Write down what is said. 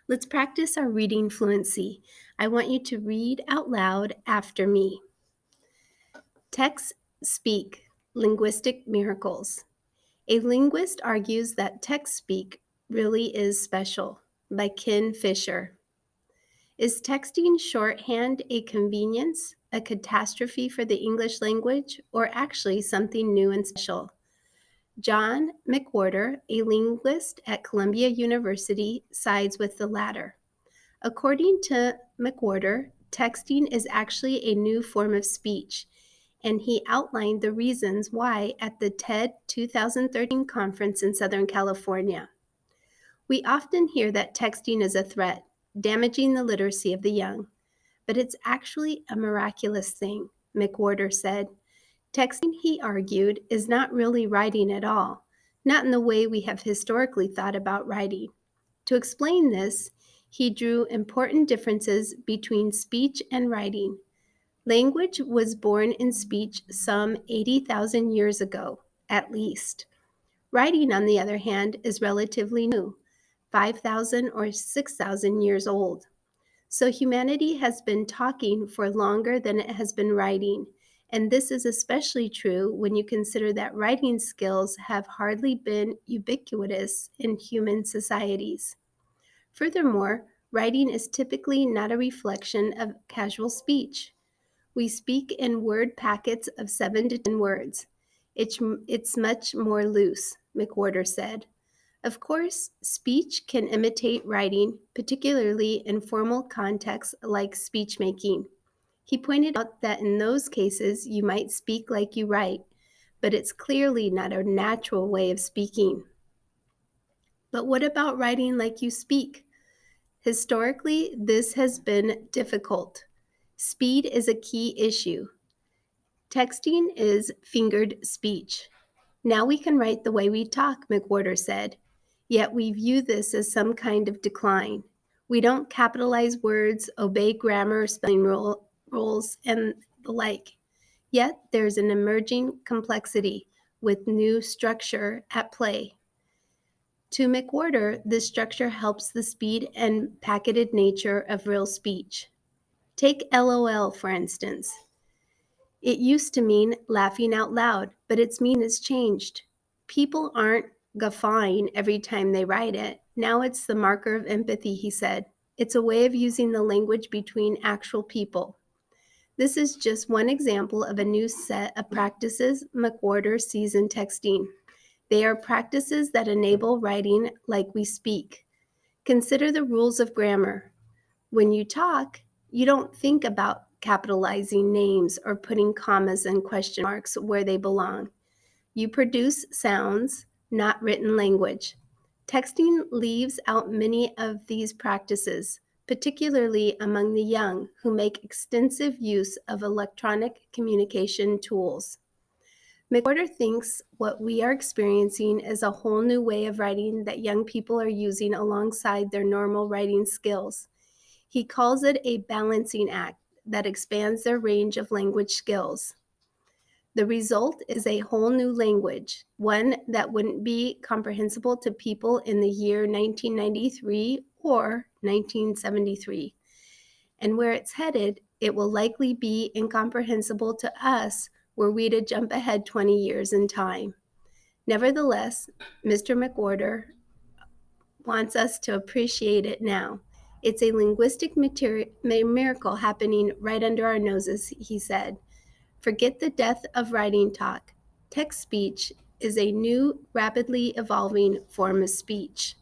Let's practice our reading fluency. I want you to read out loud after me. Txt-speak, linguistic miracles. A linguist argues that text-speak really is special, by Ken Fisher. Is texting shorthand a convenience, a catastrophe for the English language, or actually something new and special? John McWhorter, a linguist at Columbia University, sides with the latter. According to McWhorter, texting is actually a new form of speech, and he outlined the reasons why at the TED 2013 conference in Southern California. We often hear that texting is a threat, damaging the literacy of the young, but it's actually a miraculous thing, McWhorter said. Texting, he argued, is not really writing at all, not in the way we have historically thought about writing. To explain this, he drew important differences between speech and writing. Language was born in speech some 80,000 years ago, at least. Writing, on the other hand, is relatively new, 5,000 or 6,000 years old. So humanity has been talking for longer than it has been writing, and this is especially true when you consider that writing skills have hardly been ubiquitous in human societies. Furthermore, writing is typically not a reflection of casual speech. We speak in word packets of 7 to 10 words. It's much more loose, McWhorter said. Of course, speech can imitate writing, particularly in formal contexts like speech making. He pointed out that in those cases, you might speak like you write, but it's clearly not a natural way of speaking. But what about writing like you speak? Historically, this has been difficult. Speed is a key issue. Texting is fingered speech. Now we can write the way we talk, McWhorter said. Yet we view this as some kind of decline. We don't capitalize words, obey grammar, spelling rules, and the like. Yet there's an emerging complexity with new structure at play. To McWhorter, this structure helps the speed and packeted nature of real speech. Take LOL, for instance. It used to mean laughing out loud, but its meaning has changed. People aren't guffawing every time they write it. Now it's the marker of empathy, he said. It's a way of using the language between actual people. This is just one example of a new set of practices McWhorter sees in texting. They are practices that enable writing like we speak. Consider the rules of grammar. When you talk, you don't think about capitalizing names or putting commas and question marks where they belong. You produce sounds, not written language. Texting leaves out many of these practices, particularly among the young who make extensive use of electronic communication tools. McWhorter thinks what we are experiencing is a whole new way of writing that young people are using alongside their normal writing skills. He calls it a balancing act that expands their range of language skills. The result is a whole new language, one that wouldn't be comprehensible to people in the year 1993 or 1973. And where it's headed, it will likely be incomprehensible to us were we to jump ahead 20 years in time. Nevertheless, Mr. McWhorter wants us to appreciate it now. It's a linguistic miracle happening right under our noses, he said. Forget the death of writing talk. Text speech is a new, rapidly evolving form of speech.